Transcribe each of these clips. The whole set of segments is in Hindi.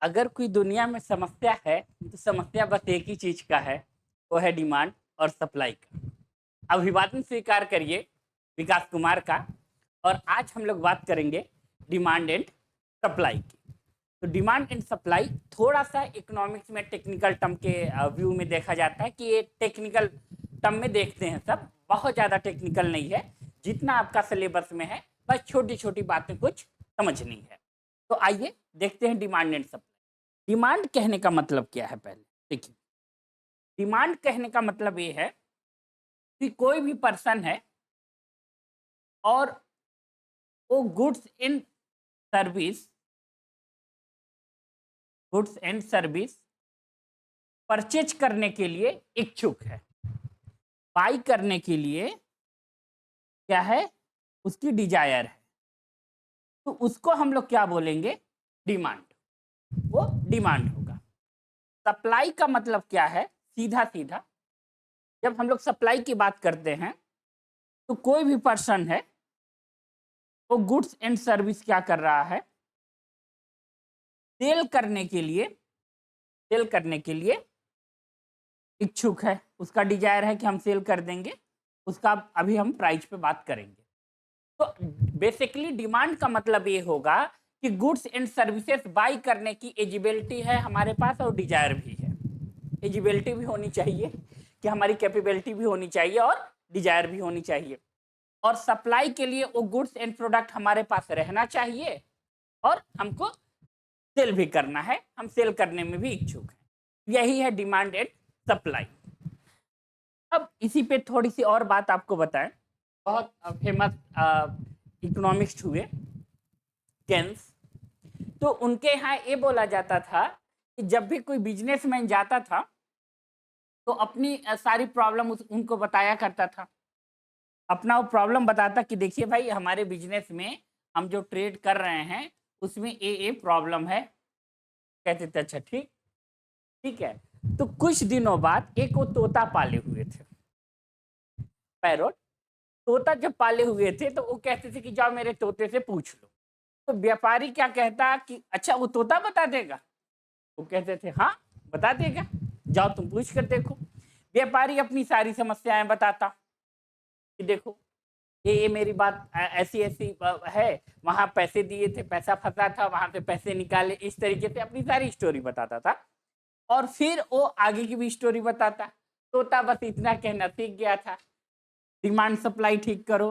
अगर कोई दुनिया में समस्या है तो समस्या बस एक ही चीज का है, वो है डिमांड और सप्लाई का। अभिवादन स्वीकार करिए विकास कुमार का। और आज हम लोग बात करेंगे डिमांड एंड सप्लाई की। तो डिमांड एंड सप्लाई थोड़ा सा इकोनॉमिक्स में टेक्निकल टर्म के व्यू में देखा जाता है कि ये टेक्निकल टर्म में देखते हैं, सब बहुत ज़्यादा टेक्निकल नहीं है, जितना आपका सिलेबस में है, बस छोटी छोटी बातें कुछ समझनी है। तो आइए देखते हैं डिमांड एंड सप्लाई। डिमांड कहने का मतलब क्या है, पहले देखिए। डिमांड कहने का मतलब ये है कि कोई भी पर्सन है और वो गुड्स एंड सर्विस परचेज करने के लिए इच्छुक है, बाई करने के लिए क्या है, उसकी डिजायर है, तो उसको हम लोग क्या बोलेंगे, डिमांड। वो डिमांड होगा। सप्लाई का मतलब क्या है, सीधा सीधा जब हम लोग सप्लाई की बात करते हैं तो कोई भी पर्सन है वो गुड्स एंड सर्विस क्या कर रहा है, सेल करने के लिए इच्छुक है, उसका डिजायर है कि हम सेल कर देंगे, उसका अभी हम प्राइस पे बात करेंगे। तो बेसिकली डिमांड का मतलब ये होगा कि गुड्स एंड सर्विसेज बाई करने की एजिबिलिटी है हमारे पास और डिजायर भी है। एजिबिलिटी भी होनी चाहिए कि हमारी कैपेबिलिटी भी होनी चाहिए और डिजायर भी होनी चाहिए। और सप्लाई के लिए वो गुड्स एंड प्रोडक्ट हमारे पास रहना चाहिए और हमको सेल भी करना है, हम सेल करने में भी इच्छुक हैं। यही है डिमांड एंड सप्लाई। अब इसी पे थोड़ी सी और बात आपको बताएं। बहुत फेमस इकोनॉमिक्स हुए केन्स, तो उनके यहाँ ये बोला जाता था कि जब भी कोई बिजनेसमैन जाता था तो अपनी सारी प्रॉब्लम उनको बताया करता था। अपना वो प्रॉब्लम बताता कि देखिए भाई, हमारे बिजनेस में हम जो ट्रेड कर रहे हैं उसमें ये प्रॉब्लम है। कहते थे अच्छा ठीक ठीक है। तो कुछ दिनों बाद एक वो तोता पाले हुए थे, पैरोट। तोता जब पाले हुए थे तो वो कहते थे कि जाओ मेरे तोते से पूछ लो। तो व्यापारी क्या कहता कि अच्छा वो तोता बता देगा। वो कहते थे हाँ बता देगा, जाओ तुम पूछ कर देखो। व्यापारी अपनी सारी समस्याएं बताता कि देखो ये मेरी बात ऐसी ऐसी है, वहां पैसे दिए थे, पैसा फंसा था, वहां से पैसे निकाले, इस तरीके से अपनी सारी स्टोरी बताता था। और फिर वो आगे की भी स्टोरी बताता। तोता बस इतना कहना सीख गया था, डिमांड सप्लाई ठीक करो,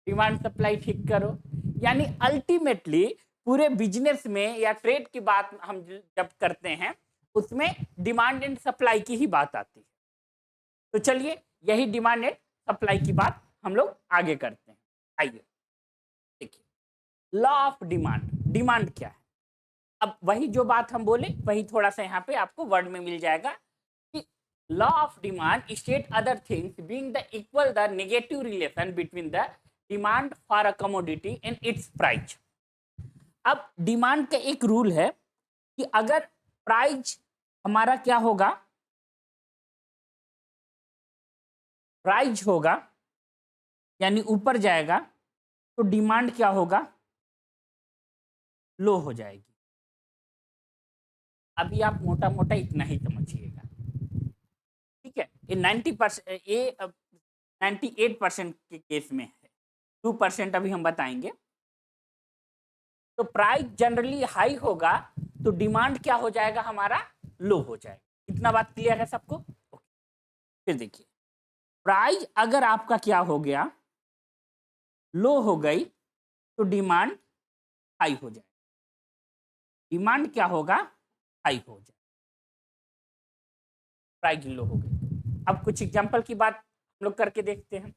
डिमांड सप्लाई ठीक करो। यानी अल्टीमेटली पूरे बिजनेस में या ट्रेड की बात हम जब करते हैं उसमें डिमांड एंड सप्लाई की ही बात आती है। तो चलिए यही डिमांड एंड सप्लाई की बात हम लोग आगे करते हैं। आइए देखिए, लॉ ऑफ डिमांड। डिमांड क्या है, अब वही जो बात हम बोले वही थोड़ा सा यहाँ पे आपको वर्ड में मिल जाएगा कि law of demand state other things being the equal the negative relation between the demand for a commodity and its price. अब डिमांड का एक रूल है कि अगर प्राइस हमारा क्या होगा, प्राइस होगा यानी ऊपर जाएगा, तो डिमांड क्या होगा, लो हो जाएगी। अभी आप मोटा मोटा इतना ही समझिएगा, ठीक है। ये 90%, ये 98% के केस में है, 2% अभी हम बताएंगे। तो प्राइस जनरली हाई होगा तो डिमांड क्या हो जाएगा, हमारा लो हो जाएगा। इतना बात क्लियर है सबको? फिर देखिए, प्राइस अगर आपका क्या हो गया, लो हो गई, तो डिमांड हाई हो जाएगी। डिमांड क्या होगा, हाई हो जाए, प्राइस लो हो गई। अब कुछ एग्जांपल की बात हम लोग करके देखते हैं।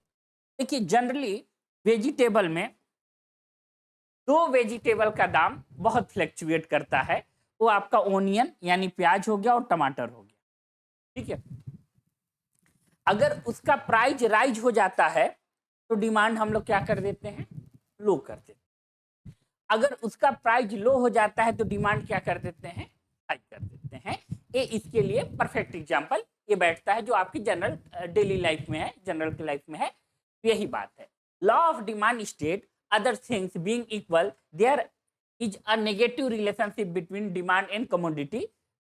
देखिए जनरली वेजिटेबल में दो वेजिटेबल का दाम बहुत फ्लैक्चुएट करता है, वो आपका ओनियन यानी प्याज हो गया और टमाटर हो गया, ठीक है। अगर उसका प्राइस राइज हो जाता है तो डिमांड हम लोग क्या कर देते हैं, लो कर देते हैं। अगर उसका प्राइस लो हो जाता है तो डिमांड क्या कर देते हैं, हाई कर देते हैं। ये इसके लिए परफेक्ट एग्जांपल ये बैठता है जो आपकी जनरल डेली लाइफ में है, जनरल की लाइफ में है। यही बात है, law of demand state other things being equal there is a negative relationship between demand and commodity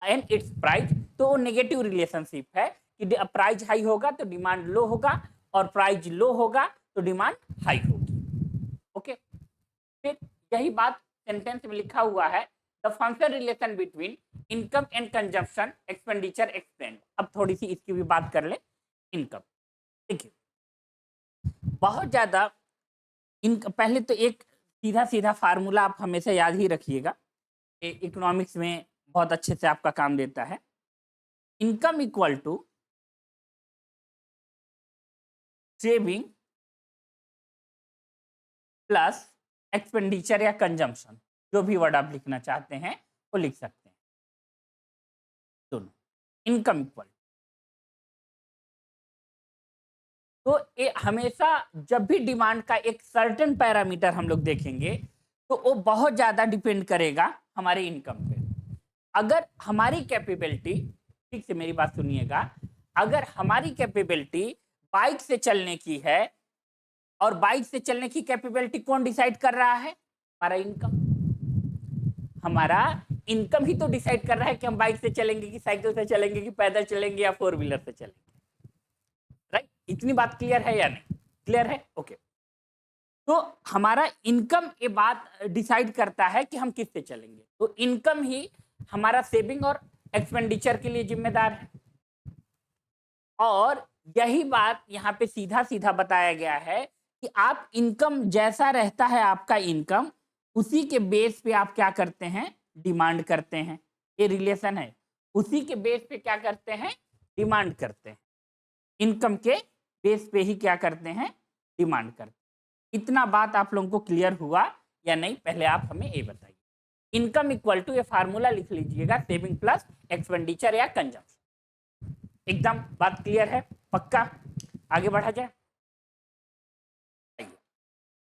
and its price. तो वो नेगेटिव रिलेशनशिप है कि प्राइस हाई होगा तो डिमांड लो होगा, और प्राइस लो होगा तो डिमांड हाई होगी। ओके, फिर यही बात सेंटेंस में लिखा हुआ है, the function relation between income and consumption expenditure explain. अब थोड़ी सी इसकी भी बात कर ले। इनकम, देखिए बहुत ज्यादा पहले तो एक सीधा सीधा फार्मूला आप हमेशा याद ही रखिएगा, इकोनॉमिक्स में बहुत अच्छे से आपका काम देता है। Income equal to saving plus expenditure या कंजम्पशन, जो भी वर्ड आप लिखना चाहते हैं वो लिख सकते हैं, दोनों। इनकम इक्वल तो ये हमेशा जब भी डिमांड का एक सर्टेन पैरामीटर हम लोग देखेंगे तो वो बहुत ज्यादा डिपेंड करेगा हमारे इनकम पे। अगर हमारी कैपेबिलिटी, ठीक से मेरी बात सुनिएगा, अगर हमारी कैपेबिलिटी बाइक से चलने की है, और बाइक से चलने की कैपेबिलिटी कौन डिसाइड कर रहा है? हमारा इनकम। हमारा इनकम ही तो डिसाइड कर रहा है कि हम बाइक से चलेंगे कि साइकिल से चलेंगे कि पैदल चलेंगे या फोर व्हीलर से चलेंगे। राइट, इतनी बात क्लियर है या नहीं? क्लियर है, ओके। तो हमारा इनकम ये बात डिसाइड करता है कि हम किस से चलेंगे। तो इनकम ही हमारा सेविंग और एक्सपेंडिचर के लिए जिम्मेदार है, और यही बात यहाँ पे सीधा सीधा बताया गया है कि आप इनकम जैसा रहता है आपका इनकम, उसी के बेस पे आप क्या करते हैं? डिमांड करते हैं। ये रिलेशन है, उसी के बेस पे क्या करते हैं? डिमांड करते हैं। इनकम के बेस पे ही क्या करते हैं? डिमांड करते हैं। इतना बात आप लोगों को क्लियर हुआ या नहीं? पहले आप हमें ये बताइए। इनकम इक्वल टू, ये फार्मूला लिख लीजिएगा, सेविंग प्लस एक्सपेंडिचर या कंजम्पशन। एकदम बात क्लियर है? पक्का? आगे बढ़ा जाए।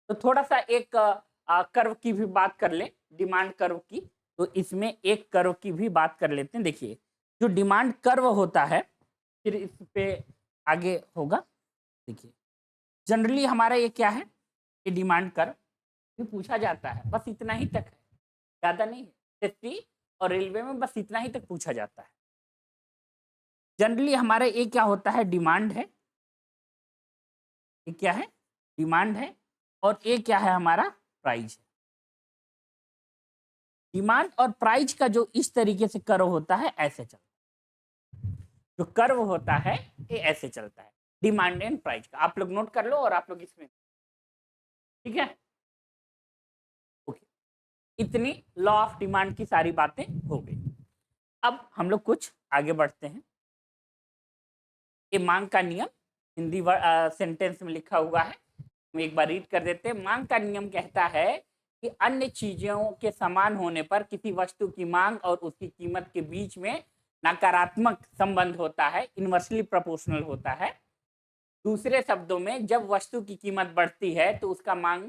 तो थोड़ा सा एक कर्व की भी बात कर ले, डिमांड कर्व की। तो इसमें एक कर्व की भी बात कर लेते हैं। देखिए जो डिमांड कर्व होता है, फिर इस पे आगे होगा। देखिए जनरली हमारा ये क्या है? ये डिमांड कर्व भी पूछा जाता है, बस इतना ही तक है, ज्यादा नहीं है। एसएससी और रेलवे में बस इतना ही तक पूछा जाता है। जनरली हमारा ये क्या होता है? डिमांड है। ये क्या है? डिमांड है। और ये क्या है? हमारा प्राइस है। डिमांड और प्राइस का जो इस तरीके से कर्व होता है, ऐसे चलता है। जो कर्व होता है ये ऐसे चलता है, डिमांड एंड प्राइस का। आप लोग नोट कर लो, और आप लोग इसमें, ठीक है, ओके। इतनी लॉ ऑफ डिमांड की सारी बातें हो गई। अब हम लोग कुछ आगे बढ़ते हैं। ये मांग का नियम हिंदी सेंटेंस में लिखा हुआ है, हम एक बार रीड कर देते हैं। मांग का नियम कहता है कि अन्य चीजों के समान होने पर किसी वस्तु की मांग और उसकी कीमत के बीच में नकारात्मक संबंध होता है, इनवर्सली प्रोपोर्शनल होता है। दूसरे शब्दों में, जब वस्तु की कीमत बढ़ती है तो उसका मांग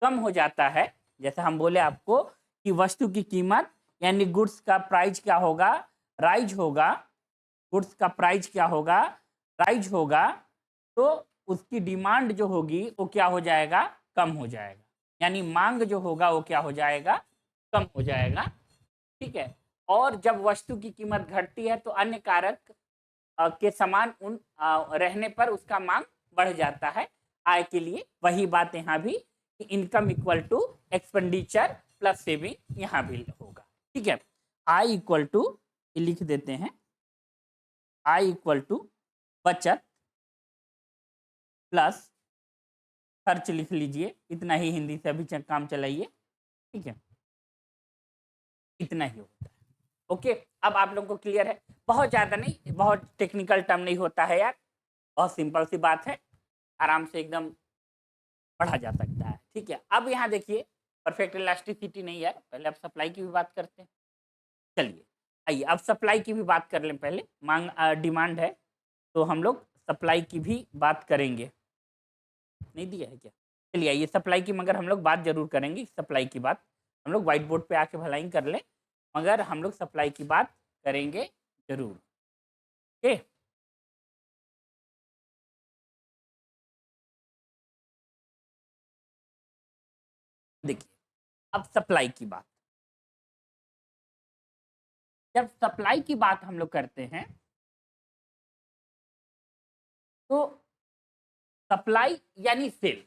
कम हो जाता है। जैसे हम बोले आपको कि वस्तु की कीमत यानी गुड्स का प्राइस क्या होगा? राइज होगा। गुड्स का प्राइस क्या होगा? राइज होगा। तो उसकी डिमांड जो होगी वो क्या हो जाएगा? कम हो जाएगा। यानी मांग जो होगा वो क्या हो जाएगा? कम हो जाएगा। ठीक है। और जब वस्तु की कीमत घटती है तो अन्य कारक के समान उन रहने पर उसका मांग बढ़ जाता है आय के लिए। वही बात यहाँ भी, income equal to expenditure plus saving यहाँ भी होगा। ठीक है, आई इक्वल टू, लिख देते हैं, आई इक्वल टू बचत प्लस खर्च, लिख लीजिए। इतना ही हिंदी से अभी काम चलाइए। ठीक है, इतना ही होता है। ओके, अब आप लोगों को क्लियर है? बहुत ज्यादा नहीं, बहुत टेक्निकल टर्म नहीं होता है यार, बहुत सिंपल सी बात है, आराम से एकदम पढ़ा जा सकता है। ठीक है, अब यहाँ देखिए, परफेक्ट इलास्टिसिटी नहीं है, पहले अब सप्लाई की भी बात करते हैं। चलिए आइए अब सप्लाई की भी बात कर लें। पहले मांग डिमांड है, तो हम लोग सप्लाई की भी बात करेंगे। नहीं दिया है क्या? चलिए आइए सप्लाई की, मगर हम लोग बात जरूर करेंगे। सप्लाई की बात हम लोग व्हाइट बोर्ड पे आके भलाई कर लें, मगर हम लोग सप्लाई की बात करेंगे जरूर। ओके, देखिए अब सप्लाई की बात, जब सप्लाई की बात हम लोग करते हैं तो सप्लाई यानी सेल,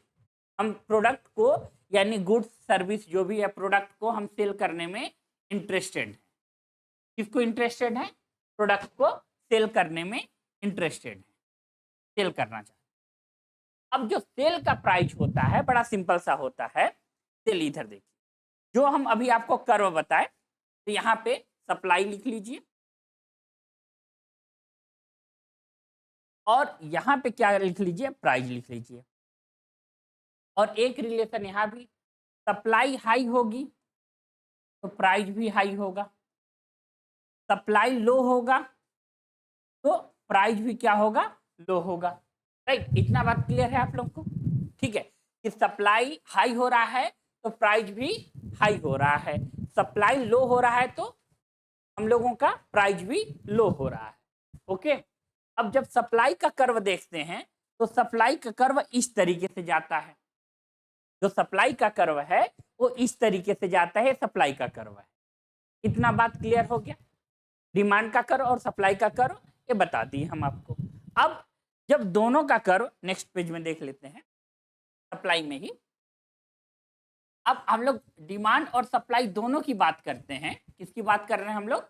हम प्रोडक्ट को यानी गुड्स सर्विस जो भी है प्रोडक्ट को हम सेल करने में इंटरेस्टेड हैं। किसको इंटरेस्टेड है? प्रोडक्ट को सेल करने में इंटरेस्टेड है, सेल करना चाहते। अब जो सेल का प्राइस होता है बड़ा सिंपल सा होता है। सेल इधर देखिए, जो हम अभी आपको कर्व बताए, तो यहाँ पे सप्लाई लिख लीजिए और यहाँ पे क्या लिख लीजिए? प्राइस लिख लीजिए। और एक रिलेशन यहाँ भी, सप्लाई हाई होगी तो प्राइस भी हाई होगा, सप्लाई लो होगा तो प्राइस भी क्या होगा? लो होगा। राइट, इतना बात क्लियर है आप लोग को? ठीक है, कि सप्लाई हाई हो रहा है तो प्राइस भी हाई हो रहा है, सप्लाई लो हो रहा है तो हम लोगों का प्राइस भी लो हो रहा है। ओके, अब जब सप्लाई का कर्व देखते हैं तो सप्लाई का कर्व इस तरीके से जाता है, जो सप्लाई का कर्व है वो इस तरीके से जाता है, सप्लाई का कर्व है। इतना बात क्लियर हो गया? डिमांड का कर्व और सप्लाई का कर्व ये बता दिए हम आपको। अब जब दोनों का कर्व, नेक्स्ट पेज में देख लेते हैं, सप्लाई में ही अब हम लोग डिमांड और सप्लाई दोनों की बात करते हैं। किसकी बात कर रहे हैं हम लोग?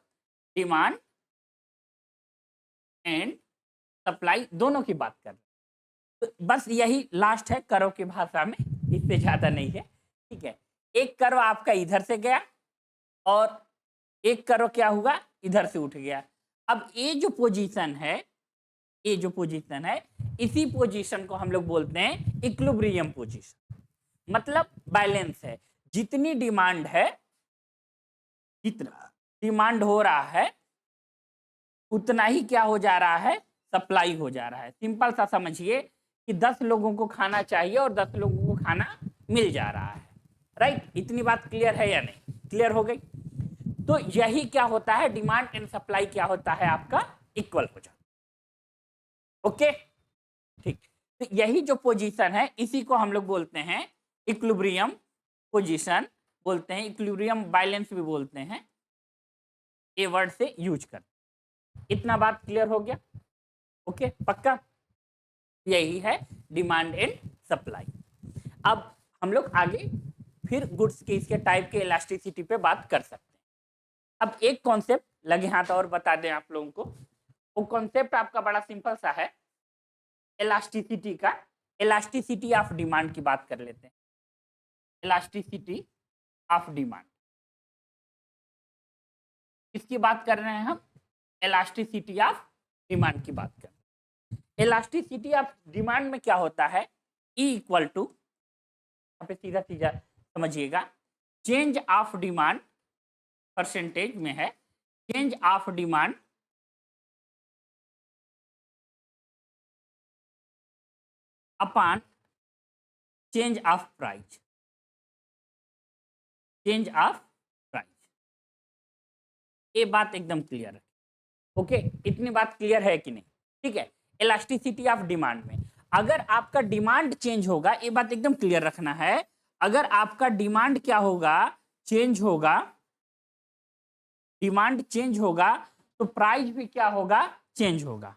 डिमांड एंड सप्लाई दोनों की बात कर रहे हैं। तो बस यही लास्ट है कर्व की भाषा में, इससे ज्यादा नहीं है। ठीक है, एक कर्व आपका इधर से गया और एक कर्व क्या हुआ? इधर से उठ गया। अब ये जो पोजीशन है, ये जो पोजीशन है, इसी पोजीशन को हम लोग बोलते हैं इक्विलिब्रियम पोजीशन, मतलब बैलेंस है। जितनी डिमांड है, जितना डिमांड हो रहा है उतना ही क्या हो जा रहा है? सप्लाई हो जा रहा है। सिंपल सा समझिए कि 10 लोगों को खाना चाहिए और 10 लोगों को खाना मिल जा रहा है। राइट, इतनी बात क्लियर है या नहीं? क्लियर हो गई? तो यही क्या होता है, डिमांड एंड सप्लाई क्या होता है आपका? इक्वल हो जाता है। ओके, ठीक। तो यही जो पोजीशन है इसी को हम लोग बोलते हैं इक्विलिब्रियम पोजीशन बोलते हैं, इक्विलिब्रियम बैलेंस भी बोलते हैं, ये वर्ड से यूज कर। इतना बात क्लियर हो गया? ओके, पक्का? यही है डिमांड एंड सप्लाई। अब हम लोग आगे फिर गुड्स के इसके टाइप के इलास्टिसिटी पे बात कर सकते हैं। अब एक कॉन्सेप्ट लगे हाथ और बता दें आप लोगों को, वो कॉन्सेप्ट आपका बड़ा सिंपल सा है, इलास्टिसिटी का। इलास्टिसिटी ऑफ डिमांड की बात कर लेते हैं। इलास्टिसिटी ऑफ डिमांड, किसकी बात कर रहे हैं हम? इलास्टिसिटी ऑफ डिमांड की बात कर रहे हैं। इलास्टिसिटी ऑफ डिमांड में क्या होता है? E इक्वल टू, यहाँ पे सीधा सीधा समझिएगा, चेंज ऑफ डिमांड परसेंटेज में है, change of demand upon change of price, change of price. ये बात एकदम क्लियर है। ओके, इतनी बात क्लियर है कि नहीं? ठीक है, इलास्टिसिटी ऑफ डिमांड में अगर आपका डिमांड चेंज होगा, ये बात एकदम क्लियर रखना है, अगर आपका डिमांड क्या होगा? चेंज होगा, डिमांड चेंज होगा तो प्राइस भी क्या होगा? चेंज होगा।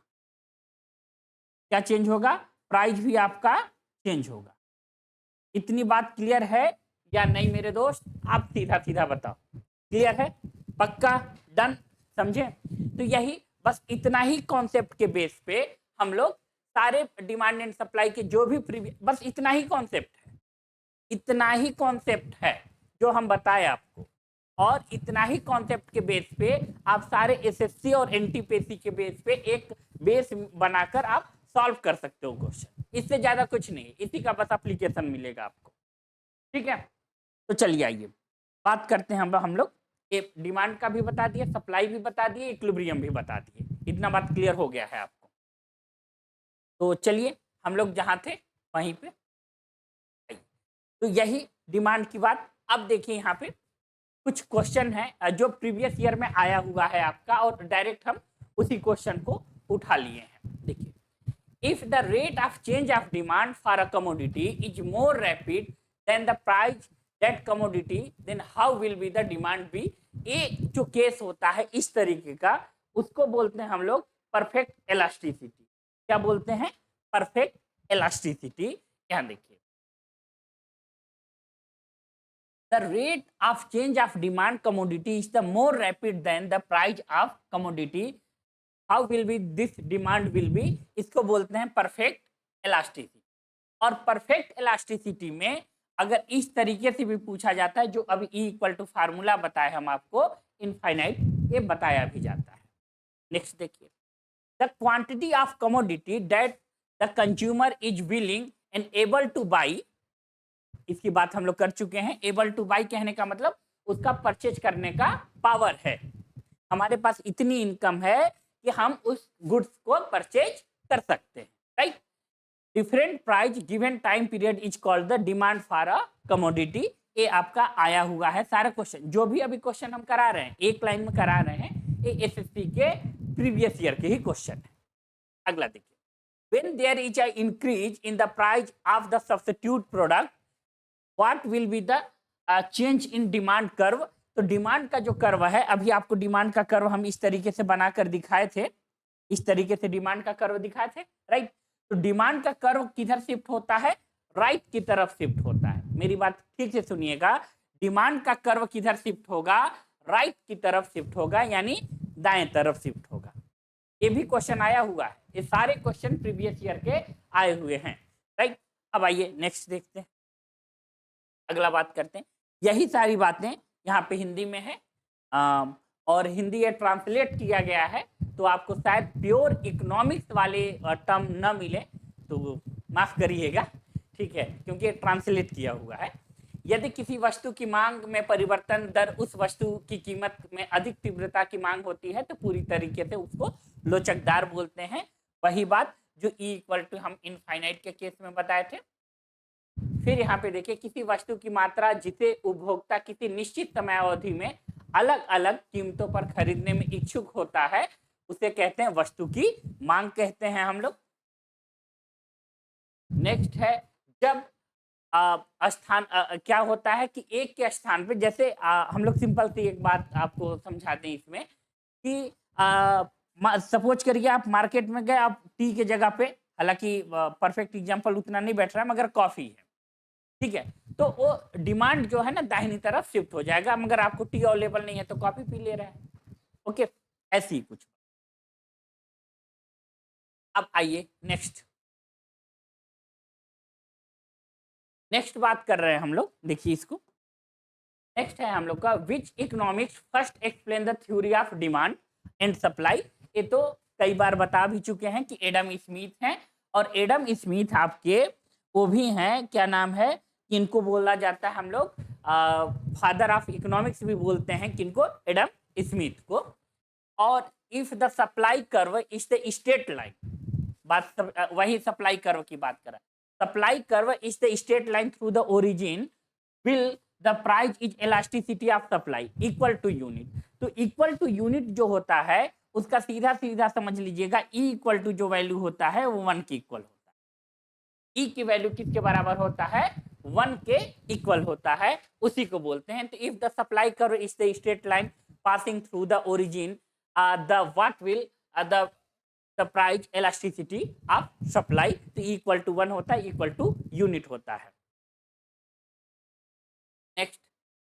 क्या चेंज होगा? प्राइस भी आपका चेंज होगा। इतनी बात क्लियर है या नहीं मेरे दोस्त? आप सीधा सीधा बताओ, क्लियर है? पक्का? डन? समझे? तो यही बस इतना ही कॉन्सेप्ट के बेस पे हम लोग सारे डिमांड एंड सप्लाई के जो भी बस इतना ही कॉन्सेप्ट है, इतना ही कॉन्सेप्ट है जो हम बताए आपको, और इतना ही कॉन्सेप्ट के बेस पे आप सारे एसएससी और एनटीपीसी के बेस पे एक बेस बनाकर आप सॉल्व कर सकते हो क्वेश्चन। इससे ज्यादा कुछ नहीं, इसी का बस एप्लीकेशन मिलेगा आपको। ठीक है, तो चलिए आइए बात करते हैं हम लोग डिमांड का भी बता दिए, सप्लाई भी बता दिए, इक्विलिब्रियम भी बता दिए। इतना बात क्लियर हो गया है आपको? तो चलिए हम लोग जहां थे वहीं पे, तो यही डिमांड की बात। अब देखिए यहाँ पे कुछ क्वेश्चन है जो प्रीवियस ईयर में आया हुआ है आपका, और डायरेक्ट हम उसी क्वेश्चन को उठा लिए हैं। देखिए, if the rate of change of demand for a commodity is more rapid than the price that commodity, then how will be the demand be. ये जो केस होता है इस तरीके का, उसको बोलते हैं हम लोग परफेक्ट इलास्टिसिटी। क्या बोलते हैं? Perfect elasticity. यहां देखिए, the rate of change of demand commodity is the more rapid than the price of commodity, how will be this demand will be, इसको बोलते हैं परफेक्ट इलास्टिसिटी। और परफेक्ट इलास्टिसिटी में अगर इस तरीके से भी पूछा जाता है, जो अभी E इक्वल टू फार्मूला बताए हम आपको, इनफाइनाइट, ये बताया भी जाता है। नेक्स्ट देखिए, the quantity of commodity that the consumer is willing and able two by, इसकी बात हम लोग कर चुके हैं। एबल टू बाई कहने का मतलब उसका परचेज करने का पावर है, हमारे पास इतनी इनकम है कि हम उस गुड्स को परचेज कर सकते हैं, right. Different price given time period is called the demand for a commodity. ये आपका आया हुआ है सारा क्वेश्चन, जो भी अभी क्वेश्चन हम करा रहे हैं एक लाइन में करा रहे हैं, ये एसएससी के प्रीवियस ईयर के ही क्वेश्चन है। अगला देखिए, when there is a increase in the price of the substitute product, what will be the change in demand curve. तो डिमांड का जो कर्व है, अभी आपको डिमांड का कर्व हम इस तरीके से बनाकर दिखाए थे, इस तरीके से डिमांड का कर्व दिखाए थे, राइट। तो डिमांड का कर्व किधर शिफ्ट होता है? राइट की तरफ शिफ्ट होता है। मेरी बात ठीक से सुनिएगा, डिमांड का कर्व किधर शिफ्ट होगा? राइट की तरफ शिफ्ट होगा, यानी दाएं तरफ शिफ्ट होगा। ये भी क्वेश्चन आया हुआ है, ये सारे क्वेश्चन प्रीवियस ईयर के आए हुए हैं, राइट। अब आइए नेक्स्ट देखते हैं, अगला बात करते हैं। यही सारी बातें यहाँ पे हिंदी में है, और हिंदी ये ट्रांसलेट किया गया है, तो आपको शायद प्योर इकोनॉमिक्स वाले टर्म न मिले, तो माफ करिएगा, ठीक है, क्योंकि ट्रांसलेट किया हुआ है। यदि किसी वस्तु की मांग में परिवर्तन दर उस वस्तु की कीमत में अधिक तीव्रता की मांग होती है, तो पूरी तरीके से उसको लोचकदार बोलते हैं। वही बात जो ई इक्वल टू हम इनफाइनाइट के केस में बताए थे। फिर यहाँ पे देखिए, किसी वस्तु की मात्रा जिसे उपभोक्ता किसी निश्चित समयावधि में अलग अलग कीमतों पर खरीदने में इच्छुक होता है, उसे कहते हैं वस्तु की मांग कहते हैं हम लोग। नेक्स्ट है, जब स्थान क्या होता है कि एक के स्थान पे, जैसे हम लोग सिंपल सी एक बात आपको समझा दें इसमें कि सपोज करिए आप मार्केट में गए, आप टी के जगह पे, हालांकि परफेक्ट एग्जांपल उतना नहीं बैठ रहा है, मगर कॉफी है, ठीक है, तो वो डिमांड जो है ना दाहिनी तरफ शिफ्ट हो जाएगा, मगर आपको टी अवेलेबल नहीं है तो कॉफी पी ले रहा है, ओके, ऐसी ही कुछ। अब आइए नेक्स्ट बात कर रहे हैं हम लोग, देखिए इसको। नेक्स्ट है हम लोग का, which economics first explain the theory of demand and supply. ये तो कई बार बता भी चुके हैं कि एडम स्मिथ हैं, और एडम स्मिथ आपके वो भी हैं, क्या नाम है, किनको बोला जाता है हम लोग फादर ऑफ इकोनॉमिक्स भी बोलते हैं, किनको? एडम स्मिथ को। और if the supply curve is the straight line, बात वही सप्लाई कर्व की बात करा, supply curve is the straight line through the origin, will the price is elasticity of supply equal to unit. तो इक्वल टू यूनिट जो होता है उसका सीधा सीधा समझ लीजिएगा, ई इक्वल टू जो वैल्यू होता है वो 1 के इक्वल होता है। ई की वैल्यू किसके बराबर होता है? 1 के इक्वल होता है, उसी को बोलते हैं। तो if the supply curve is the straight line passing through the origin, the what will the price elasticity of supply, तो इक्वल टू 1 होता है, इक्वल टू यूनिट होता है। नेक्स्ट,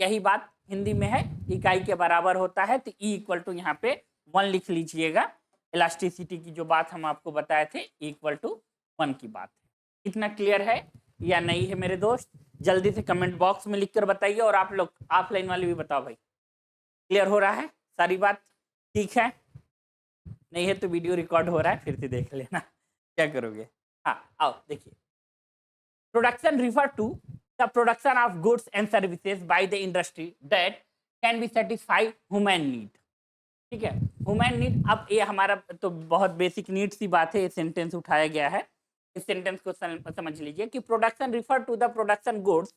यही बात हिंदी में है, इकाई के बराबर होता है, तो ई इक्वल टू यहाँ पे 1 लिख लीजिएगा। इलास्टिसिटी की जो बात हम आपको बताए थे, इक्वल टू 1 की बात है। इतना क्लियर है या नहीं है मेरे दोस्त? जल्दी से कमेंट बॉक्स में लिखकर बताइए, और आप लोग ऑफलाइन वाले भी बताओ भाई, क्लियर हो रहा है सारी बात? ठीक है, नहीं है तो वीडियो रिकॉर्ड हो रहा है, फिर से देख लेना, क्या करोगे। हाँ आओ देखिए, production refer to the production of goods and services by the industry that can be satisfy human need. ठीक है, ह्यूमन नीड। अब ये हमारा तो बहुत बेसिक नीड सी बात है, ये सेंटेंस उठाया गया है, इस सेंटेंस को समझ लीजिए कि production refer to the production goods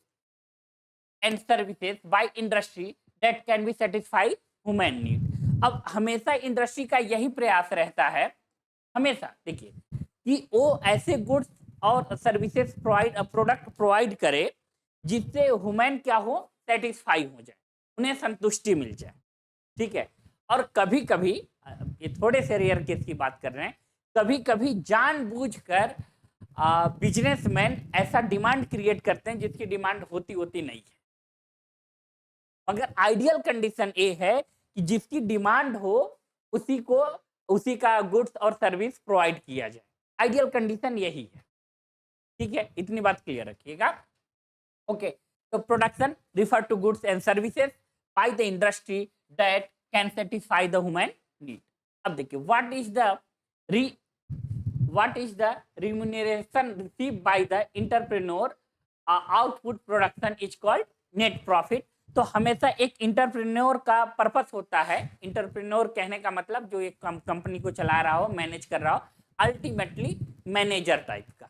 and services by industry that can be satisfy human need. अब हमेशा इंडस्ट्री का यही प्रयास रहता है, हमेशा देखिए, कि वो ऐसे गुड्स और सर्विसेज प्रोडक्ट प्रोवाइड करे जिससे ह्यूमन क्या हो, सेटिस्फाई हो जाए, उन्हें संतुष्टि मिल जाए, ठीक है। और कभी कभी, ये थोड़े से रेयर केस की बात कर रहे हैं, कभी कभी जानबूझकर बिजनेसमैन ऐसा डिमांड क्रिएट करते हैं जिसकी डिमांड होती होती नहीं है, मगर आइडियल कंडीशन ये है कि जिसकी डिमांड हो उसी को, उसी का गुड्स और सर्विस प्रोवाइड किया जाए। आइडियल कंडीशन यही है, ठीक है, इतनी बात क्लियर रखिएगा। ओके, तो production refer to goods and services by the industry that can satisfy the human need. अब देखिए, what is the remuneration received by the entrepreneur, output production is called net profit। तो हमेशा एक इंटरप्रेन्योर का पर्पस होता है, इंटरप्रेन्योर कहने का मतलब जो एक कंपनी को चला रहा हो, मैनेज कर रहा हो, अल्टीमेटली मैनेजर टाइप का,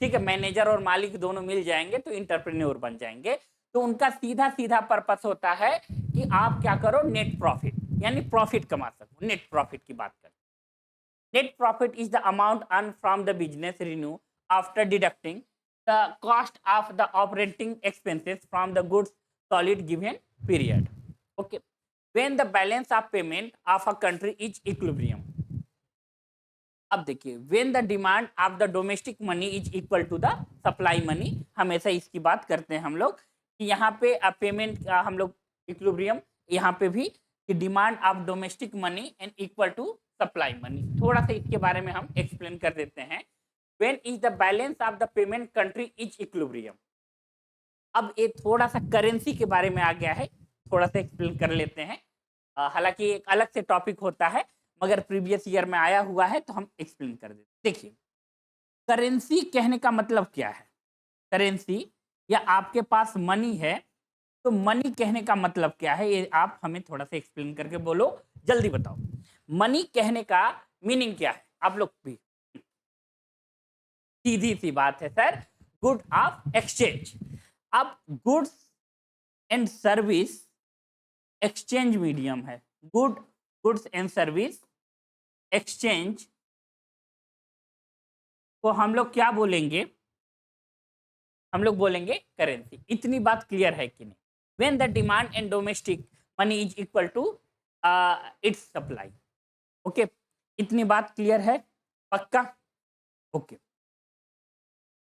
ठीक है, मैनेजर और मालिक दोनों मिल जाएंगे तो इंटरप्रेन्योर बन जाएंगे। तो उनका सीधा सीधा पर्पस होता है कि आप क्या करो, नेट प्रॉफिट, यानी प्रॉफिट कमा सको, नेट प्रॉफिट की बात करें। Net profit is the amount earned from the business revenue after deducting the cost of the operating expenses from the goods sold given period. Okay. When the balance of payment of a country is equilibrium. अब देखिए, when the demand of the domestic money is equal to the supply money, हमेशा इसकी बात करते हैं हम लोग कि यहाँ पे पेमेंट हम लोग इक्विलिब्रियम, यहाँ पे भी कि demand of domestic money and equal to supply money. थोड़ा सा इसके बारे में हम एक्सप्लेन कर देते हैं। When is the balance of the payment country is equilibrium. अब ये थोड़ा सा करेंसी के बारे में आ गया है, थोड़ा सा एक्सप्लेन कर लेते हैं। हालांकि एक अलग से टॉपिक होता है, मगर प्रीवियस ईयर में आया हुआ है तो हम एक्सप्लेन कर देते। देखिए, करेंसी कहने का मतलब क्या है। करेंसी या आपके पास मनी है, तो मनी कहने का मतलब क्या है, ये आप हमें थोड़ा सा एक्सप्लेन करके बोलो, जल्दी बताओ। मनी कहने का मीनिंग क्या है, आप लोग भी। सीधी सी बात है सर, गुड ऑफ एक्सचेंज। अब goods and service exchange medium है। गुड्स एंड सर्विस एक्सचेंज को हम लोग क्या बोलेंगे, हम लोग बोलेंगे करेंसी। इतनी बात क्लियर है कि नहीं। When the demand and domestic money is equal to its supply. Okay, इतनी बात क्लियर है, पक्का। ओके,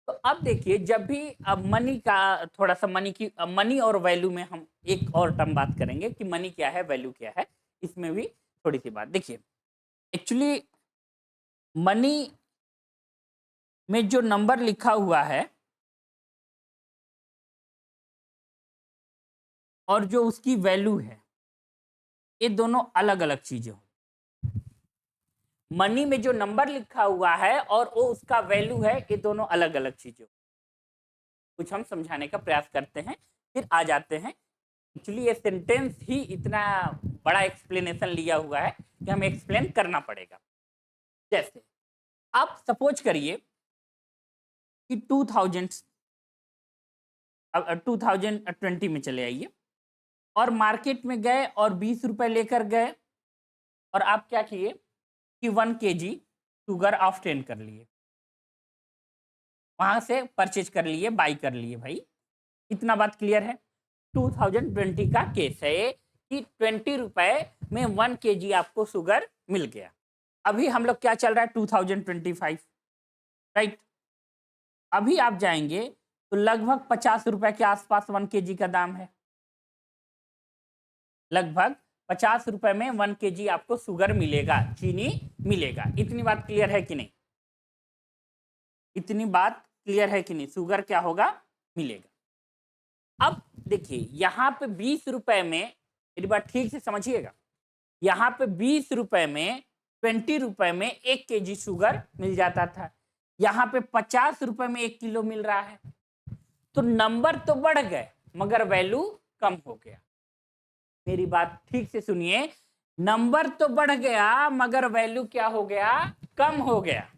तो अब देखिए, जब भी अब मनी का थोड़ा सा, मनी की मनी और वैल्यू में हम एक और टर्म बात करेंगे कि मनी क्या है, वैल्यू क्या है, इसमें भी थोड़ी सी बात। देखिए, एक्चुअली मनी में जो नंबर लिखा हुआ है और जो उसकी वैल्यू है, ये दोनों अलग अलग चीजें हो। मनी में जो नंबर लिखा हुआ है और वो उसका वैल्यू है, ये दोनों अलग अलग चीजें। कुछ हम समझाने का प्रयास करते हैं, फिर आ जाते हैं। एक्चुअली ये सेंटेंस ही इतना बड़ा एक्सप्लेनेशन लिया हुआ है कि हमें एक्सप्लेन करना पड़ेगा। जैसे आप सपोज करिए कि 2020 में चले आइए और मार्केट में गए और 20 रुपए लेकर गए, और आप क्या किए कि 1 kg शुगर ऑब्टेन कर लिए, वहां से परचेज कर लिए, बाई कर लिए। भाई, इतना बात क्लियर है। 2020 का केस है कि 20 रुपए में 1 kg आपको शुगर मिल गया। अभी हम लोग क्या चल रहा है, 2025, राइट। अभी आप जाएंगे तो लगभग 50 रुपए के आसपास 1 kg का दाम है। लगभग 50 रुपए में 1 kg आपको शुगर मिलेगा, चीनी मिलेगा। इतनी बात क्लियर है कि नहीं, इतनी बात क्लियर है कि नहीं, शुगर क्या होगा, मिलेगा। अब देखिए, यहाँ पे 20 रुपए में, मेरी बात ठीक से समझिएगा, यहाँ पे 20 रुपए में 20 रुपए में 1 kg शुगर मिल जाता था, यहाँ पे 50 रुपए में 1 किलो मिल रहा है। तो नंबर तो बढ़ गए मगर वैल्यू कम हो गया। मेरी बात ठीक से सुनिए, नंबर तो बढ़ गया मगर वैल्यू क्या हो गया, कम हो गया।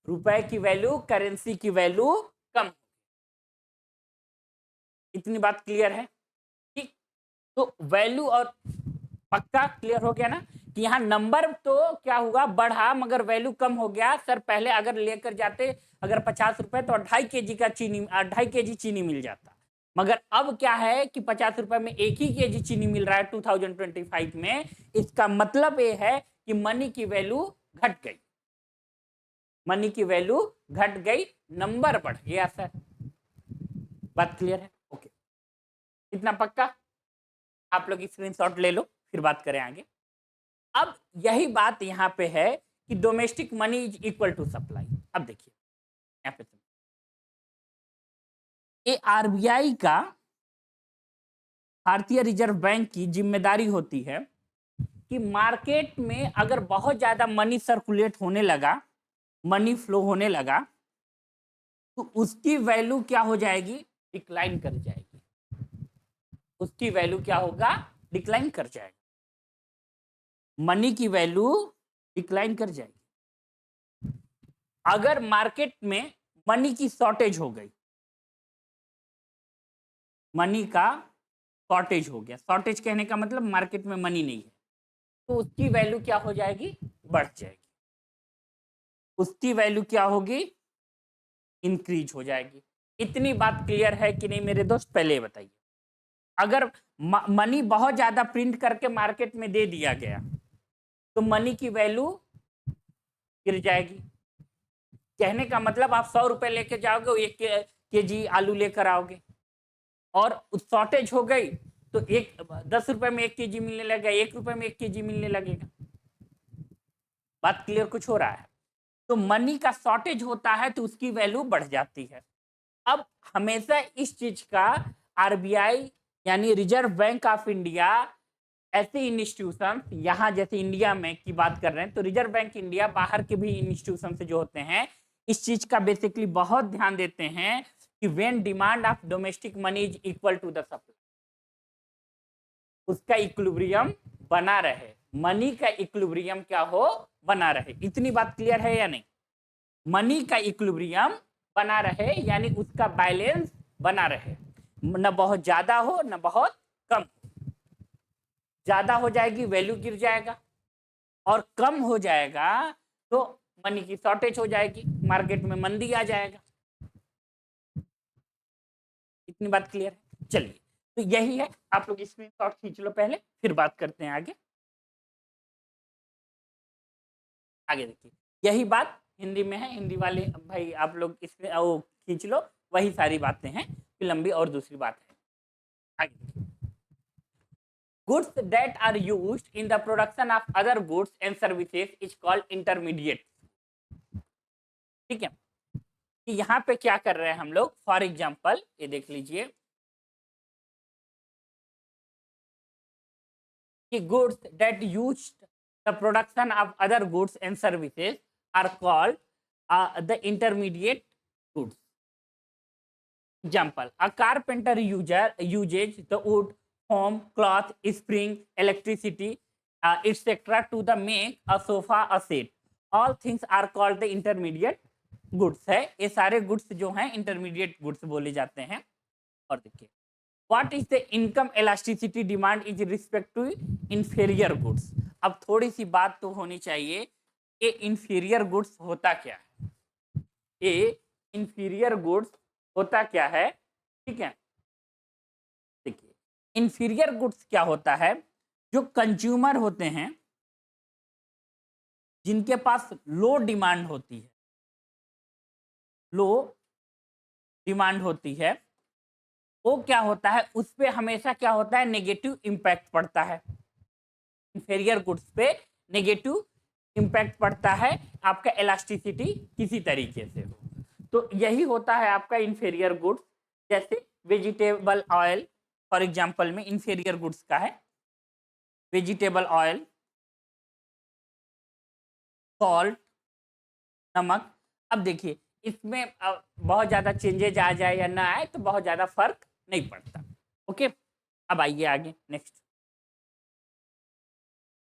रुपए की वैल्यू, करेंसी की वैल्यू कम। इतनी बात क्लियर है, ठीक। तो वैल्यू और पक्का क्लियर हो गया ना कि यहाँ नंबर तो क्या हुआ बढ़ा मगर वैल्यू कम हो गया। सर पहले अगर लेकर जाते अगर 50 रुपए तो 2.5 kg का चीनी 2.5 kg चीनी मिल जाता, मगर अब क्या है कि 50 रुपए में 1 ही kg चीनी मिल रहा है 2025 में। इसका मतलब ये है कि मनी की वैल्यू घट गई, मनी की वैल्यू घट गई, नंबर बढ़ गया सर। बात क्लियर है? ओके, इतना पक्का? आप लोग स्क्रीनशॉट ले लो फिर बात करें आगे। अब यही बात यहाँ पे है कि domestic money is equal to supply. अब देखिए यहाँ पे ये आरबीआई का, भारतीय रिजर्व बैंक की जिम्मेदारी होती है कि मार्केट में अगर बहुत ज्यादा मनी सर्कुलेट होने लगा, मनी फ्लो होने लगा, तो उसकी वैल्यू क्या हो जाएगी? डिक्लाइन कर जाएगी। उसकी वैल्यू क्या होगा? डिक्लाइन कर जाएगी। मनी की वैल्यू डिक्लाइन कर जाएगी। अगर मार्केट में मनी की शॉर्टेज हो गई, मनी का शॉर्टेज हो गया, शॉर्टेज कहने का मतलब मार्केट में मनी नहीं है, तो उसकी वैल्यू क्या हो जाएगी? बढ़ जाएगी। उसकी वैल्यू क्या होगी? इंक्रीज हो जाएगी। इतनी बात क्लियर है कि नहीं मेरे दोस्त? पहले बताइए। अगर मनी बहुत ज्यादा प्रिंट करके मार्केट में दे दिया गया तो मनी की वैल्यू गिर जाएगी। कहने का मतलब आप 100 रुपए लेके जाओगे, 1 kg आलू लेकर आओगे और शॉर्टेज हो गई तो 10 रुपए में 1 kg मिलने लगेगा, 1 रुपए में 1 kg मिलने लगेगा। बात क्लियर कुछ हो रहा है? तो मनी का शॉर्टेज होता है तो उसकी वैल्यू बढ़ जाती है। अब हमेशा इस चीज का आरबीआई यानी रिजर्व बैंक ऑफ इंडिया, ऐसे इंस्टीट्यूशन यहाँ जैसे इंडिया में की बात कर रहे हैं तो रिजर्व बैंक इंडिया बाहर के भी इंस्टीट्यूशन से जो होते हैं इस चीज का बेसिकली बहुत ध्यान देते हैं कि when demand of domestic money is equal to the supply, उसका इक्विलिब्रियम बना रहे, मनी का इक्विलिब्रियम क्या हो? बना रहे। इतनी बात क्लियर है या नहीं? मनी का इक्विलिब्रियम बना रहे यानी उसका बैलेंस बना रहे, न बहुत ज्यादा हो न बहुत कम हो। ज्यादा हो जाएगी वैल्यू गिर जाएगा और कम हो जाएगा तो मनी की शॉर्टेज हो जाएगी, मार्केट में मंदी आ जाएगा। इतनी बात क्लियर है? चलिए, तो यही है, आप लोग स्क्रीनशॉट खींच लो पहले फिर बात करते हैं आगे। आगे देखिए, यही बात हिंदी में है, हिंदी वाले भाई आप लोग इसमें वो खींच लो, वही सारी बातें हैं, फिर लंबी और दूसरी बात है। आगे देखिए, goods that are used in the production of other goods and services is called intermediate। ठीक है, कि यहाँ पे क्या कर रहे हैं हम लोग? फॉर एग्जाम्पल ये देख लीजिए कि goods that used the production of other goods and services are called the intermediate goods। Example, a carpenter uses the wood, foam, cloth, spring, electricity, etc. to the make a sofa, a seat। All things are called the intermediate goods है। ये सारे goods जो हैं intermediate goods बोले जाते हैं। और देखिए, what is the income elasticity demand is respect to inferior goods। अब थोड़ी सी बात तो होनी चाहिए, ये inferior goods होता क्या है? ये inferior goods होता क्या है? ठीक है, देखिए इंफीरियर गुड्स क्या होता है? जो कंज्यूमर होते हैं जिनके पास लो डिमांड होती है, लो डिमांड होती है, वो क्या होता है? उस पे हमेशा क्या होता है? नेगेटिव इंपैक्ट पड़ता है। इंफीरियर गुड्स पे नेगेटिव इंपैक्ट पड़ता है, आपका इलास्टिसिटी किसी तरीके से हो, तो यही होता है आपका इंफीरियर गुड्स। जैसे वेजिटेबल ऑयल फॉर एग्जांपल में इंफीरियर गुड्स का है, वेजिटेबल ऑयल, सॉल्ट, नमक। अब देखिए इसमें बहुत ज़्यादा चेंजेज आ जाए या ना आए तो बहुत ज़्यादा फर्क नहीं पड़ता। ओके, अब आइए आगे नेक्स्ट।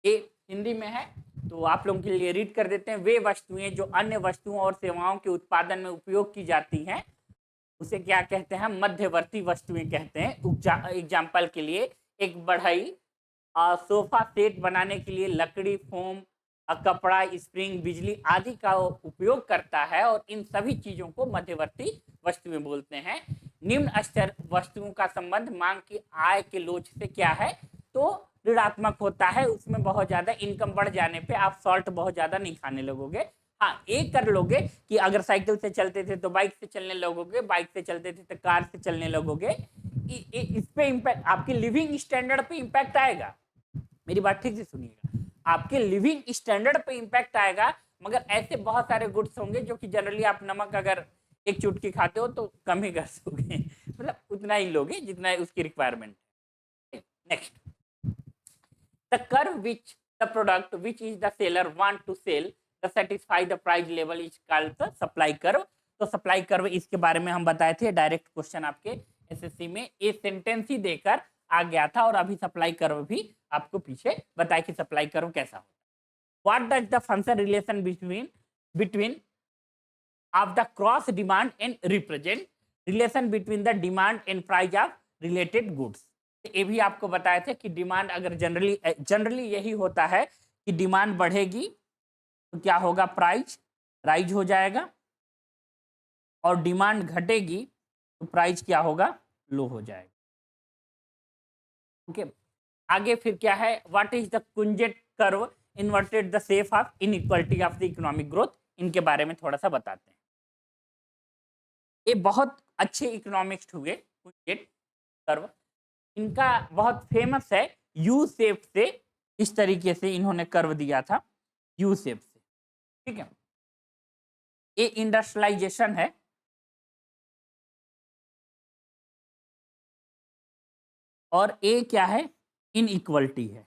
ये हिंदी में है तो आप लोगों के लिए रीड कर देते हैं। वे वस्तुएं जो अन्य वस्तुओं और सेवाओं के उत्पादन में उपयोग की जाती हैं उसे क्या कहते हैं? मध्यवर्ती वस्तुएं कहते हैं। एग्जाम्पल के लिए एक बढ़ई सोफा सेट बनाने के लिए लकड़ी, फोम, कपड़ा, स्प्रिंग, बिजली आदि का उपयोग करता है और इन सभी चीजों को मध्यवर्ती वस्तुएं बोलते हैं। निम्न स्तर वस्तुओं का संबंध मांग की आय के लोच से क्या है, तो ऋणात्मक होता है। उसमें बहुत ज्यादा इनकम बढ़ जाने पे आप सॉल्ट बहुत ज्यादा नहीं खाने लगोगे। हाँ, एक कर लोगे कि अगर साइकिल से चलते थे तो बाइक से चलने लगोगे, बाइक से चलते थे तो कार से चलने लगोगे। इस पे इम्पैक्ट, आपकी लिविंग स्टैंडर्ड पे इम्पैक्ट आएगा। मेरी बात ठीक से सुनिएगा, आपके लिविंग स्टैंडर्ड पे इम्पैक्ट आएगा। मगर ऐसे बहुत सारे गुड्स होंगे जो कि जनरली आप नमक अगर एक चुटकी खाते हो तो कम ही कर सोगे, मतलब उतना ही लोगे जितना उसकी रिक्वायरमेंट है। Next, the curve which the product which is the seller want to sell the satisfy the price level is called the supply curve। तो सप्लाई कर्व इसके बारे में हम बताए थे, डायरेक्ट क्वेश्चन आपके एसएससी में ये सेंटेंस ही देकर आ गया था। और अभी सप्लाई कर्व भी आपको पीछे बताया कि सप्लाई कर्व कैसा होता है। What does the function relation between of the cross demand and represent relation between the demand and price of related goods। ये भी आपको बताए थे कि डिमांड अगर जनरली यही होता है कि डिमांड बढ़ेगी तो क्या होगा, प्राइस राइज हो जाएगा, और डिमांड घटेगी तो प्राइस क्या होगा, लो हो जाएगा। ओके, आगे फिर क्या है, व्हाट इज द कुंजेट curve inverted the shape of inequality of the economic growth, इनके बारे में थोड़ा सा बताते हैं। ये बहुत अच्छे इकोनॉमिक्स हुए कुंजेट कर्व, इनका बहुत फेमस है यू शेप से, इस तरीके से इन्होंने कर्व दिया था यू शेप से। ठीक है, ये इंडस्ट्रियलाइजेशन है, और ए क्या है, इनइक्वलिटी है।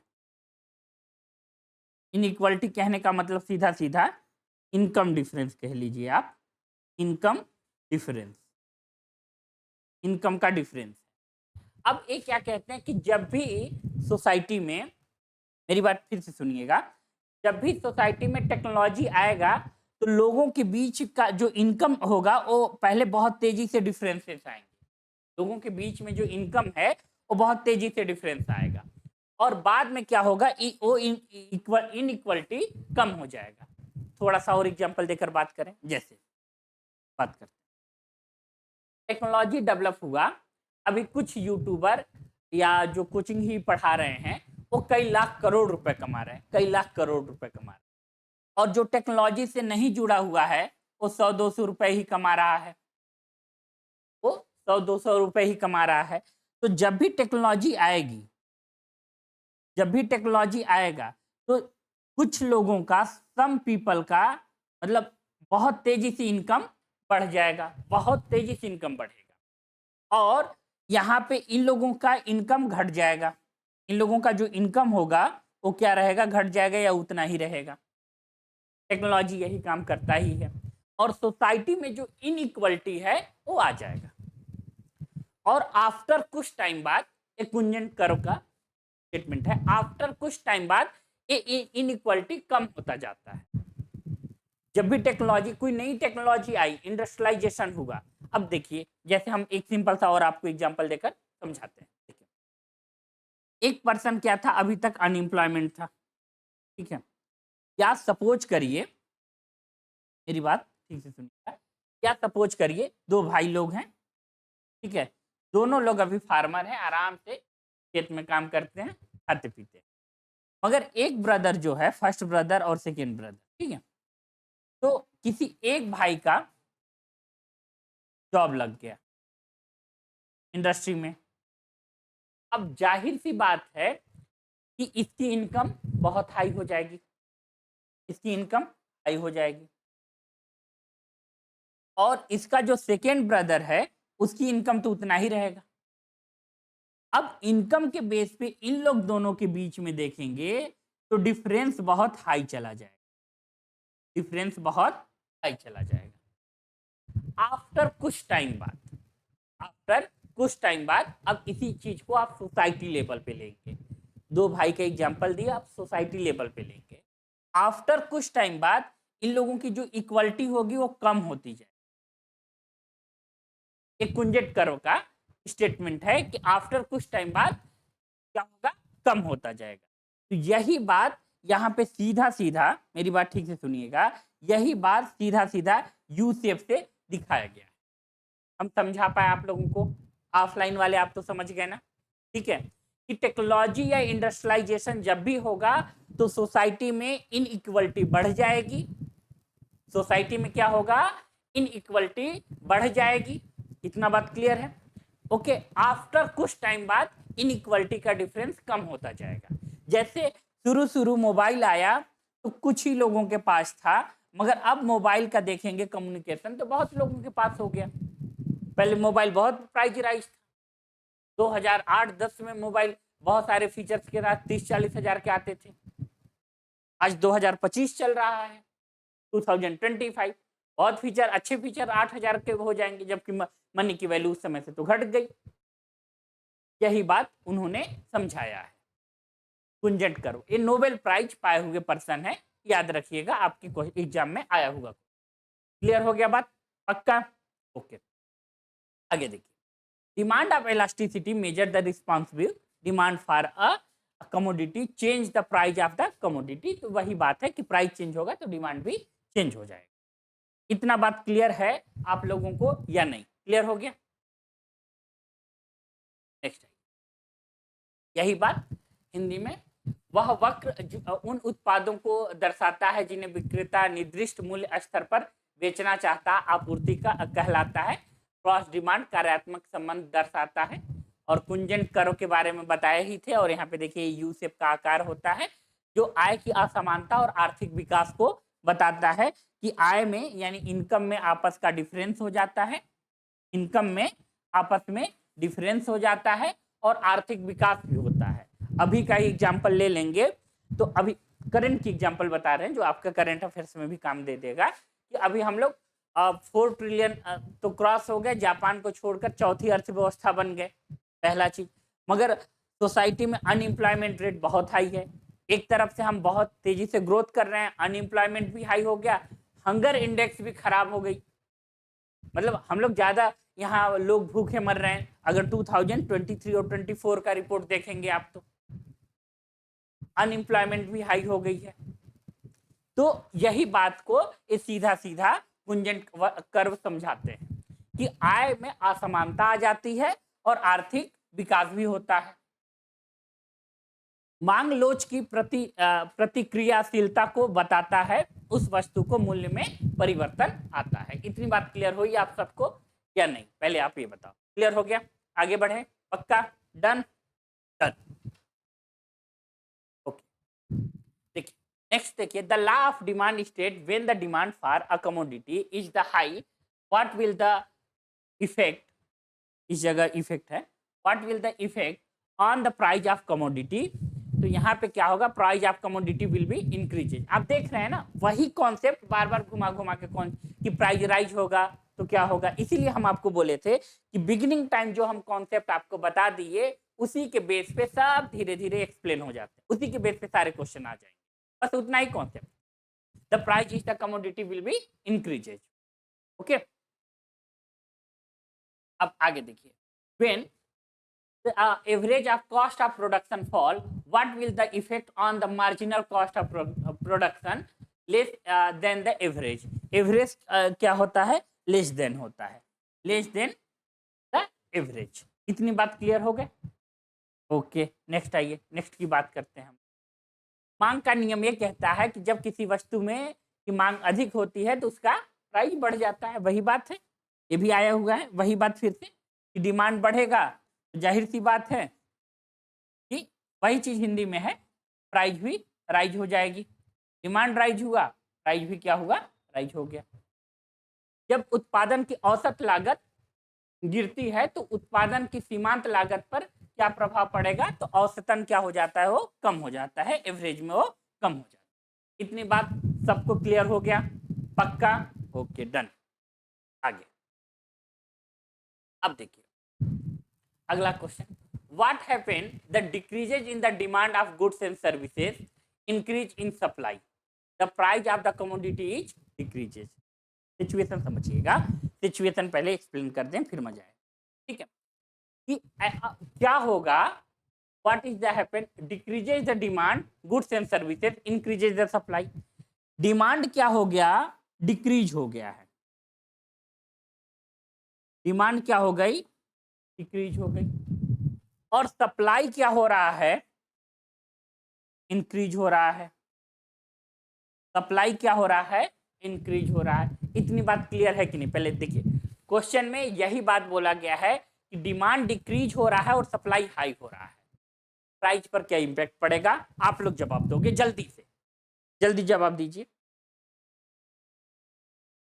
इनइक्वलिटी कहने का मतलब सीधा सीधा इनकम डिफरेंस कह लीजिए आप, इनकम डिफरेंस, इनकम का डिफरेंस। अब ये क्या कहते हैं कि जब भी सोसाइटी में, मेरी बात फिर से सुनिएगा, जब भी सोसाइटी में टेक्नोलॉजी आएगा तो लोगों के बीच का जो इनकम होगा वो पहले बहुत तेजी से डिफरेंसेस आएंगे। लोगों के बीच में जो इनकम है वो बहुत तेजी से डिफरेंस आएगा, और बाद में क्या होगा, वो इनइक्वलिटी कम हो जाएगा। थोड़ा सा और एग्जांपल देकर बात करें, जैसे बात करते हैं, टेक्नोलॉजी डेवलप हुआ, अभी कुछ यूट्यूबर या जो कोचिंग ही पढ़ा रहे हैं वो कई लाख करोड़ रुपए कमा रहे हैं, कई लाख करोड़ रुपए कमा रहे हैं। और जो टेक्नोलॉजी से नहीं जुड़ा हुआ है वो 100-200 रुपए ही कमा रहा है, वो 100-200 रुपए ही कमा रहा है। तो जब भी टेक्नोलॉजी आएगी, जब भी टेक्नोलॉजी आएगा तो कुछ लोगों का, सम पीपल का, मतलब बहुत तेजी से इनकम बढ़ जाएगा, बहुत तेजी से इनकम बढ़ेगा, और यहाँ पे इन लोगों का इनकम घट जाएगा। इन लोगों का जो इनकम होगा वो क्या रहेगा, घट जाएगा या उतना ही रहेगा। टेक्नोलॉजी यही काम करता ही है, और सोसाइटी में जो इनइक्वलिटी है वो आ जाएगा। और आफ्टर कुछ टाइम बाद, एक कुंजेट कर्व का स्टेटमेंट है, आफ्टर कुछ टाइम बाद ये इनइक्वालिटी कम होता जाता है। जब भी टेक्नोलॉजी, कोई नई टेक्नोलॉजी आई, इंडस्ट्रियलाइजेशन हुआ। अब देखिए, जैसे हम एक सिंपल सा और आपको एग्जांपल देकर समझाते हैं। देखिए, एक पर्सन क्या था, अभी तक अनएम्प्लॉयमेंट था। ठीक है, क्या सपोज करिए, मेरी बात ठीक से सुनिएगा, क्या सपोज करिए दो भाई लोग हैं। ठीक है, दोनों लोग अभी फार्मर हैं, आराम से खेत में काम करते हैं, खाते पीते हैं। मगर एक ब्रदर जो है, फर्स्ट ब्रदर और सेकेंड ब्रदर, ठीक है, तो किसी एक भाई का जॉब लग गया इंडस्ट्री में। अब जाहिर सी बात है कि इसकी इनकम बहुत हाई हो जाएगी, इसकी इनकम हाई हो जाएगी, और इसका जो सेकेंड ब्रदर है उसकी इनकम तो उतना ही रहेगा। अब इनकम के बेस पे इन लोग दोनों के बीच में देखेंगे तो डिफरेंस बहुत हाई चला जाएगा, डिफरेंस बहुत हाई चला जाएगा। आफ्टर कुछ टाइम बाद, आफ्टर कुछ टाइम बाद, अब इसी चीज को आप सोसाइटी लेवल पे लेंगे। दो भाई का एग्जांपल दिया, आप सोसाइटी लेवल पे लेंगे। आफ्टर कुछ टाइम बाद इन लोगों की जो इक्वालिटी होगी वो कम होती जाए। एक कुंजेट कर्व का स्टेटमेंट है कि आफ्टर कुछ टाइम बाद क्या होगा, कम होता जाएगा। तो यही बात यहाँ पे सीधा सीधा, मेरी बात ठीक से सुनिएगा, यही बात सीधा सीधा यू शेप से दिखाया गया है। हम समझा पाए आप लोगों को? ऑफलाइन वाले आप तो समझ गए ना, ठीक है, कि टेक्नोलॉजी या इंडस्ट्रियलाइजेशन जब भी होगा तो सोसाइटी में इनइक्वलिटी बढ़ जाएगी। सोसाइटी में क्या होगा? इनइक्वलिटी बढ़ जाएगी। इतना बात क्लियर है? ओके, आफ्टर कुछ टाइम बाद इनइक्वलिटी का डिफरेंस कम होता जाएगा। जैसे शुरू शुरू मोबाइल आया तो कुछ ही लोगों के पास था, मगर अब मोबाइल का देखेंगे कम्युनिकेशन तो बहुत लोगों के पास हो गया। पहले मोबाइल बहुत प्राइजराइज था, 2008-10 में मोबाइल बहुत सारे फीचर्स के साथ 30-40 हजार के आते थे। आज 2025 चल रहा है, 2025, बहुत फीचर, अच्छे फीचर 8,000 के हो जाएंगे, जबकि मनी की वैल्यू उस समय से तो घट गई। यही बात उन्होंने समझाया है। कुंजट करो, ये नोबेल प्राइज पाए हुए पर्सन है, याद रखिएगा, आपके एग्जाम में आया होगा। क्लियर हो गया बात? पक्का? ओके, आगे देखिए। Demand of elasticity measure the responsible demand for a commodity change the price of the commodity. तो वही बात है कि प्राइस चेंज होगा तो डिमांड भी चेंज हो जाएगा। इतना बात क्लियर है आप लोगों को या नहीं? क्लियर हो गया? नेक्स्ट, यही बात हिंदी में, वह वक्र उन उत्पादों को दर्शाता है जिन्हें विक्रेता निर्दिष्ट मूल्य स्तर पर बेचना चाहता आपूर्ति का कहलाता है। क्रॉस डिमांड कार्यात्मक संबंध दर्शाता है। और कुंजन करों के बारे में बताए ही थे, और यहाँ पे देखिए यू शेप का आकार होता है जो आय की असमानता और आर्थिक विकास को बताता है कि आय में यानी इनकम में आपस का डिफरेंस हो जाता है, इनकम में आपस में डिफरेंस हो जाता है और आर्थिक विकास भी होता है। अभी का एग्जाम्पल ले लेंगे तो अभी करंट की एग्जाम्पल बता रहे हैं जो आपका करंट अफेयर्स में भी काम दे देगा, कि अभी हम लोग 4 ट्रिलियन तो क्रॉस हो गए, जापान को छोड़कर चौथी अर्थव्यवस्था बन गए, पहला चीज। मगर सोसाइटी में अनएम्प्लॉयमेंट रेट बहुत हाई है। एक तरफ से हम बहुत तेजी से ग्रोथ कर रहे हैं, अनएम्प्लॉयमेंट भी हाई हो गया, हंगर इंडेक्स भी खराब हो गई, मतलब हम लोग ज्यादा यहाँ लोग भूखे मर रहे हैं। अगर 2023 और 24 का रिपोर्ट देखेंगे आप तो अनएम्प्लॉयमेंट भी हाई हो गई है। तो यही बात को ये सीधा सीधा कुंजन कर्व समझाते हैं कि आय में असमानता आ जाती है और आर्थिक विकास भी होता है। मांग लोच की प्रतिक्रियाशीलता को बताता है, उस वस्तु को मूल्य में परिवर्तन आता है। इतनी बात क्लियर हुई आप सबको या नहीं? पहले आप ये बताओ, क्लियर हो गया? आगे बढ़े? पक्का? डन? डन। ओके, देखिए नेक्स्ट, देखिए the law of demand state when the demand for a commodity is the high what will the effect, इस जगह इफेक्ट है, what will the effect on the price of commodity. तो यहाँ पे क्या होगा? Price of commodity will be increases. आप देख रहे हैं ना, वही कॉन्सेप्ट बार बार घुमा घुमा के कौन कि प्राइस राइज होगा तो क्या होगा। इसीलिए हम आपको बोले थे कि बिगिनिंग टाइम जो हम कॉन्सेप्ट आपको बता दिए उसी के बेस पे सब धीरे धीरे एक्सप्लेन हो जाते हैं, उसी के बेस पे सारे क्वेश्चन आ जाएंगे, बस उतना ही concept. The price is the commodity will be increases. Okay, अब आगे देखिए, when the average of cost of production fall, what will the effect on the marginal cost of production less than the average? Average क्या होता है? Less than होता है, less than the average। इतनी बात क्लियर हो गए? ओके, नेक्स्ट आइए, नेक्स्ट की बात करते हैं। मांग का नियम ये कहता है कि जब किसी वस्तु में की मांग अधिक होती है तो उसका प्राइस बढ़ जाता है। वही बात है, ये भी आया हुआ है, वही बात फिर से कि डिमांड बढ़ेगा तो जाहिर सी बात है कि वही चीज हिंदी में है, प्राइस भी राइज हो जाएगी। डिमांड राइज हुआ, प्राइस भी क्या हुआ? राइज हो गया। जब उत्पादन की औसत लागत गिरती है तो उत्पादन की सीमांत लागत पर क्या प्रभाव पड़ेगा? तो औसतन क्या हो जाता है? वो कम हो जाता है, एवरेज में वो कम हो जाता है। इतनी बात सबको क्लियर हो गया? पक्का? Okay, done. आगे अब देखिए अगला question, what happen the decreases in the demand of goods and services increase in supply, the price of the commodity is decreases. Situation समझिएगा, सिचुएशन पहले एक्सप्लेन कर दें फिर मजा आए, ठीक है? कि क्या होगा what is the happen, decreases the demand goods and services increases the supply. Demand क्या हो गया, डिक्रीज हो गया है, डिमांड क्या हो गई, डिक्रीज हो गई, और सप्लाई क्या हो रहा है, इंक्रीज हो रहा है, सप्लाई क्या हो रहा है, इंक्रीज हो रहा है। इतनी बात क्लियर है कि नहीं, पहले देखिए क्वेश्चन में यही बात बोला गया है कि डिमांड डिक्रीज हो रहा है और सप्लाई हाई हो रहा है, प्राइस पर क्या इंपैक्ट पड़ेगा, आप लोग जवाब दोगे, जल्दी से जल्दी जवाब दीजिए,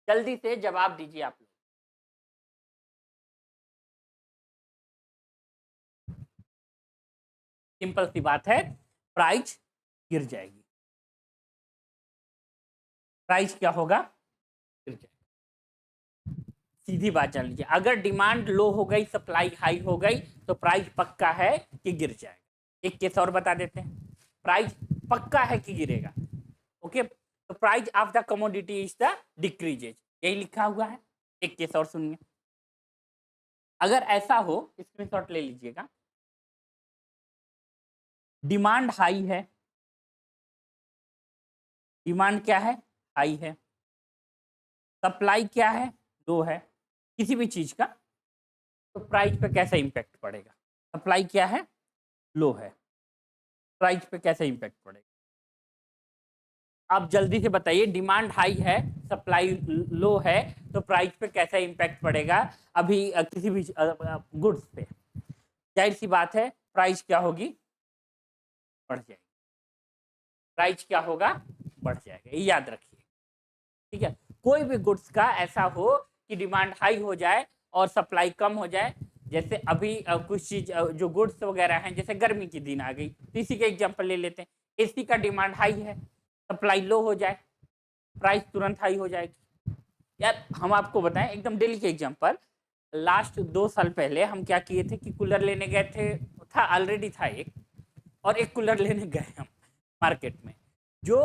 जल्दी से जवाब दीजिए आप लोग। सिंपल सी बात है, प्राइस गिर जाएगी, प्राइस क्या होगा, गिर जाएगा, सीधी बात जान लीजिए। अगर डिमांड लो हो गई, सप्लाई हाई हो गई, तो प्राइस पक्का है कि गिर जाएगा। एक केस और बता देते हैं, प्राइस पक्का है कि गिरेगा, ओके, तो price of the commodity is the decreases, यही लिखा हुआ है। एक केस और सुनिए, अगर ऐसा हो, स्क्रीनशॉट ले लीजिएगा, डिमांड हाई है, डिमांड क्या है, हाई है, सप्लाई क्या है, लो है, किसी भी चीज का, तो प्राइस पे कैसा इंपैक्ट पड़ेगा, सप्लाई क्या है, लो है, प्राइस पे कैसा इंपैक्ट पड़ेगा, आप जल्दी से बताइए। डिमांड हाई है, सप्लाई लो है, तो प्राइस पे कैसा इंपैक्ट पड़ेगा, अभी किसी भी गुड्स पे, जाहिर सी बात है प्राइस क्या होगी, बढ़ जाएगी, प्राइस क्या होगा, बढ़ जाएगा, ये याद रखिए, ठीक है। कोई भी गुड्स का ऐसा हो कि डिमांड हाई हो जाए और सप्लाई कम हो जाए, जैसे अभी कुछ चीज जो गुड्स वगैरह हैं, जैसे गर्मी की दिन आ गई, तो इसी का एग्जांपल ले लेते हैं, एसी का डिमांड हाई है, सप्लाई लो हो जाए, प्राइस तुरंत हाई हो जाएगी। यार हम आपको बताएं एकदम डेली के एग्जांपल, लास्ट 2 साल पहले हम क्या किए थे कि कूलर लेने गए थे, था ऑलरेडी था एक, और एक कूलर लेने गए हम मार्केट में, जो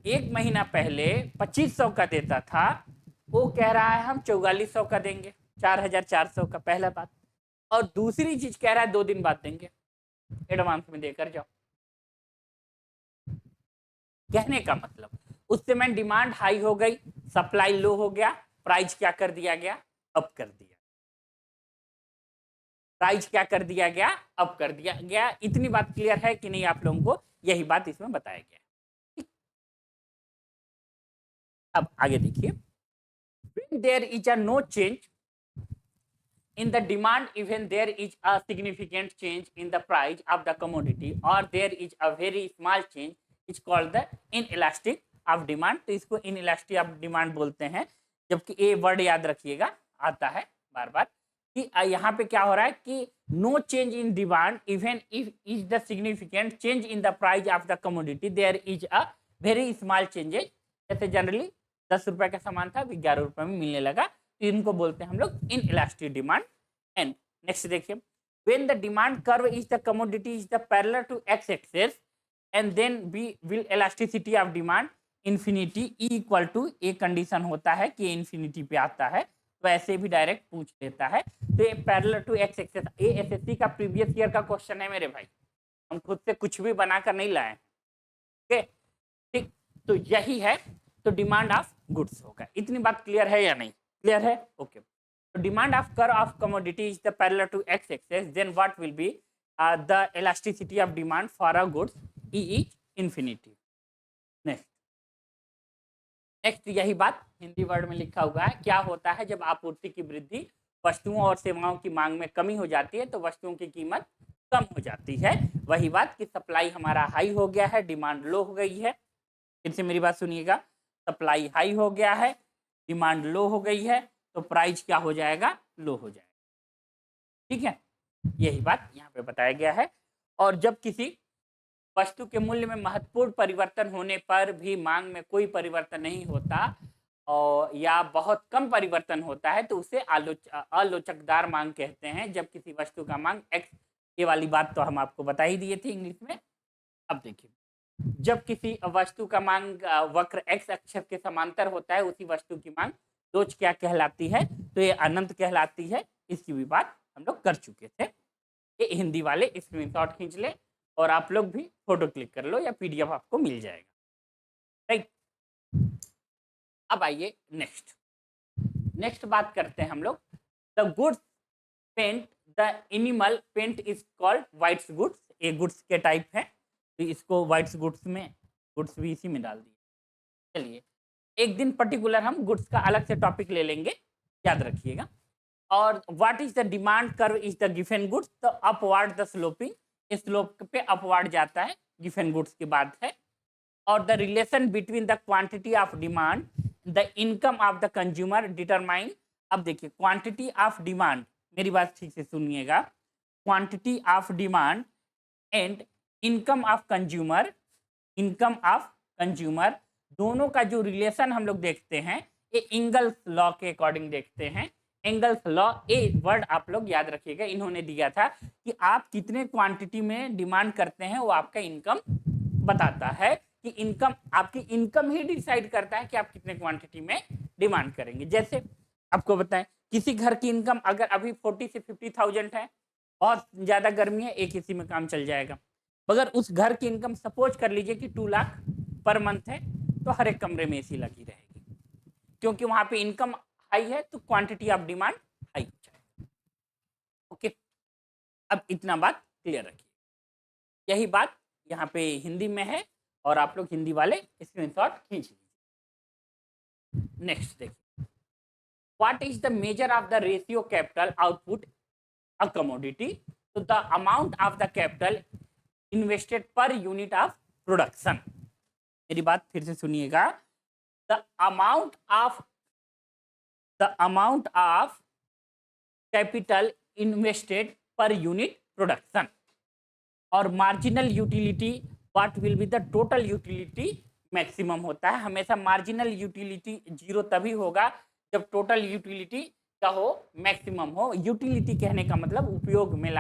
1 महीना पहले 2500 का देता था, वो कह रहा है हम 4400 का देंगे, 4400 का, पहला बात। और दूसरी चीज कह रहा है 2 दिन बाद देंगे, एडवांस में देकर जाओ। कहने का मतलब उस समय डिमांड हाई हो गई, सप्लाई लो हो गया, प्राइस क्या कर दिया गया, अप कर दिया, प्राइस क्या कर दिया गया, अप कर दिया गया। इतनी बात क्लियर है कि नहीं आप लोगों को, यही बात इसमें बताया गया। अब आगे देखिए, when there is a no change in the demand, even there is a significant change in the price of the commodity, or there is a very small change, it's called the inelastic of demand। तो इसको inelastic of demand बोलते हैं, जबकि ये वर्ड याद रखिएगा, आता है बार बार, कि यहाँ पे क्या हो रहा है कि no change in demand even if is the significant change in the price of the commodity, there is a very small changes. जैसे जनरली 10 रुपए का सामान था, अभी 11 रुपए में मिलने लगा, तो इनको बोलते हैं हम लोग in elastic demand. And next देखिए, when the demand curve is the commodity is the parallel to x axis and then b will elasticity of demand infinity e equal to a condition होता है कि इन्फिनिटी पे आता है, तो ऐसे भी डायरेक्ट पूछ लेता है। तो ये पैरेलल टू एक्स एक्सिस, ये एसएससी का प्रीवियस ईयर का क्वेश्चन है मेरे भाई, हम खुद से कुछ भी बनाकर नहीं लाए, ओके ठीक। तो यही है, तो डिमांड ऑफ गुड्स होगा। इतनी बात क्लियर है या नहीं, क्लियर है, ओके। तो demand of curve of commodity is the parallel to X axis, then what will be the elasticity of demand for a goods, E is infinity. Next next यही बात हिंदी वर्ड में लिखा हुआ है, क्या होता है जब आपूर्ति की वृद्धि, वस्तुओं और सेवाओं की मांग में कमी हो जाती है, तो वस्तुओं की कीमत कम हो जाती है। वही बात कि सप्लाई हमारा हाई हो गया है, डिमांड लो हो गई है। फिर से मेरी बात सुनिएगा, सप्लाई हाई हो गया है, डिमांड लो हो गई है, तो प्राइस क्या हो जाएगा, लो हो जाएगा, ठीक है। यही बात यहाँ पे बताया गया है। और जब किसी वस्तु के मूल्य में महत्वपूर्ण परिवर्तन होने पर भी मांग में कोई परिवर्तन नहीं होता, और या बहुत कम परिवर्तन होता है, तो उसे आलोचकदार मांग कहते हैं। जब किसी वस्तु का मांग एक्स, ये वाली बात तो हम आपको बता ही दिए थे इंग्लिश में। अब देखिए, जब किसी वस्तु का मांग वक्र एक्स अक्ष के समांतर होता है, उसी वस्तु की मांग रोज क्या कहलाती है, तो ये अनंत कहलाती है। इसकी भी बात हम लोग कर चुके थे, ये हिंदी वाले स्क्रीनशॉट खींच ले, और आप लोग भी फोटो क्लिक कर लो या पीडीएफ आपको मिल जाएगा, राइट। अब आइए नेक्स्ट बात करते हैं हम लोग। The goods paint, the animal paint is called whites goods. ये गुड्स के टाइप है, तो इसको व्हाइट्स गुड्स में, गुड्स भी इसी में डाल दिए। चलिए एक दिन पर्टिकुलर हम गुड्स का अलग से टॉपिक ले लेंगे, याद रखिएगा। और what is the demand curve is the given goods, तो अपवार्ड द स्लोपिंग, स्लोप पे अपवार्ड जाता है, गिवन गुड्स की बात है। और the relation between the quantity of demand, the income of the consumer determine. अब देखिए क्वांटिटी ऑफ डिमांड, मेरी बात ठीक से सुनिएगा, quantity of demand and income of consumer, income of consumer, दोनों का जो रिलेशन हम लोग देखते हैं ये इंगल्स लॉ के अकॉर्डिंग देखते हैं। एंगल्स लॉ, ये वर्ड आप लोग याद रखिएगा, इन्होंने दिया था कि आप कितने क्वांटिटी में डिमांड करते हैं वो आपका इनकम बताता है, कि इनकम, आपकी इनकम ही डिसाइड करता है कि आप कितने क्वांटिटी में डिमांड करेंगे। जैसे आपको बताएं, किसी घर की इनकम अगर अभी 40 से 50,000 है, बहुत ज़्यादा गर्मी है, एक एसी में काम चल जाएगा। मगर उस घर की इनकम सपोज कर लीजिए कि 2 लाख पर मंथ है, तो हर एक कमरे में एसी लगी रहेगी, क्योंकि वहां पे इनकम हाई है तो क्वांटिटी ऑफ डिमांड हाई हो जाएगी। ओके, अब इतना बात क्लियर रखिए। यही बात यहाँ पे हिंदी में है और आप लोग हिंदी वाले स्क्रीनशॉट खींच लीजिए। नेक्स्ट देखिए, what is the major of the ratio capital output a commodity, तो the amount of the capital invested per unit of production. मेरी बात फिर से सुनिएगा, the amount of capital invested per unit production, और marginal utility, what will be the total utility maximum होता है। हमेशा मार्जिनल यूटिलिटी जीरो तभी होगा जब टोटल यूटिलिटी का हो, मैक्सिमम हो। यूटिलिटी कहने का मतलब उपयोग में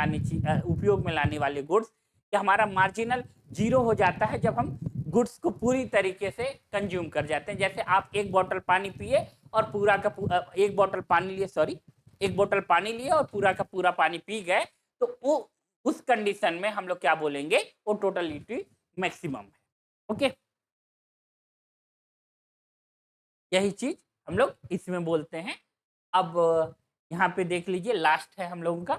लाने वाले गुड्स, कि हमारा मार्जिनल जीरो हो जाता है जब हम गुड्स को पूरी तरीके से कंज्यूम कर जाते हैं। जैसे आप एक बोतल पानी पिए और पूरा का एक बोतल पानी लिए और पूरा का पूरा पानी पी गए, तो वो उस कंडीशन में हम लोग क्या बोलेंगे, वो टोटल यूटिलिटी मैक्सिमम है। ओके, यही चीज हम लोग इसमें बोलते हैं। अब यहाँ पे देख लीजिए, लास्ट है हम लोगों का,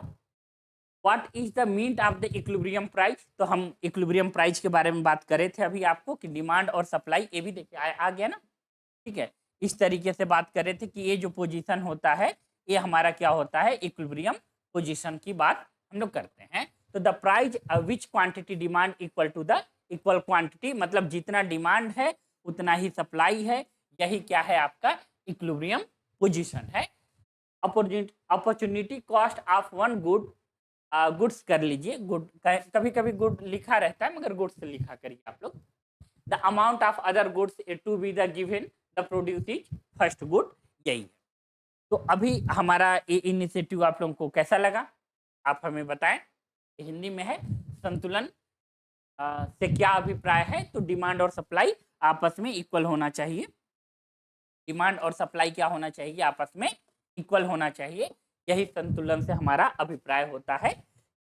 what is the mean of the equilibrium price. तो हम इक्विलिब्रियम प्राइस के बारे में बात करे थे अभी आपको, कि डिमांड और सप्लाई, ये भी देखिए आ गया ना, ठीक है। इस तरीके से बात करे थे कि ये जो पोजीशन होता है ये हमारा क्या होता है, इक्विलिब्रियम पोजीशन की बात हम लोग करते हैं। तो the price which quantity demand equal to the equal quantity, मतलब जितना डिमांड है उतना ही सप्लाई है, यही क्या है आपका इक्विलिब्रियम पोजीशन है। Opportunity cost of one goods कर लीजिए, गुड कभी कभी गुड लिखा रहता है मगर गुड्स से लिखा करिए आप लोग। The amount of other goods to be the given the produce is first good, यही है। तो अभी हमारा ये इनिशिएटिव आप लोगों को कैसा लगा, आप हमें बताएं। हिंदी में है, संतुलन से क्या अभिप्राय है, तो डिमांड और सप्लाई आपस में इक्वल होना चाहिए। डिमांड और सप्लाई क्या होना चाहिए, आपस में इक्वल होना चाहिए। यही संतुलन से हमारा अभिप्राय होता है,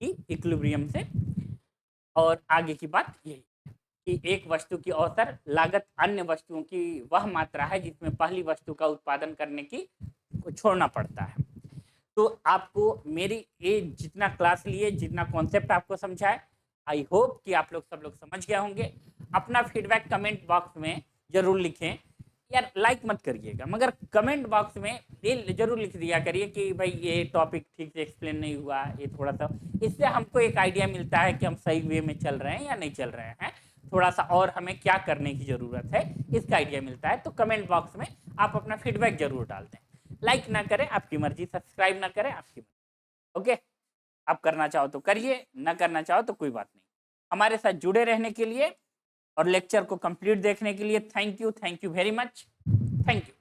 कि इक्विलिब्रियम से। और आगे की बात यही कि एक वस्तु की औसत लागत अन्य वस्तुओं की वह मात्रा है जिसमें पहली वस्तु का उत्पादन करने की को छोड़ना पड़ता है। तो आपको मेरी ये जितना क्लास लिए, जितना कॉन्सेप्ट आपको समझाए, आई होप कि आप लोग सब लोग समझ गए होंगे। अपना फीडबैक कमेंट बॉक्स में जरूर लिखें। यार लाइक मत करिएगा, मगर कमेंट बॉक्स में ये जरूर लिख दिया करिए कि भाई ये टॉपिक ठीक से एक्सप्लेन नहीं हुआ, ये थोड़ा सा, इससे हमको एक आइडिया मिलता है कि हम सही वे में चल रहे हैं या नहीं चल रहे हैं, थोड़ा सा और हमें क्या करने की ज़रूरत है, इसका आइडिया मिलता है। तो कमेंट बॉक्स में आप अपना फीडबैक जरूर डाल दें। लाइक ना करें आपकी मर्जी, सब्सक्राइब ना करें आपकी मर्जी। ओके, आप करना चाहो तो करिए, ना करना चाहो तो कोई बात नहीं। हमारे साथ जुड़े रहने के लिए और लेक्चर को कंप्लीट देखने के लिए thank you very much, thank you.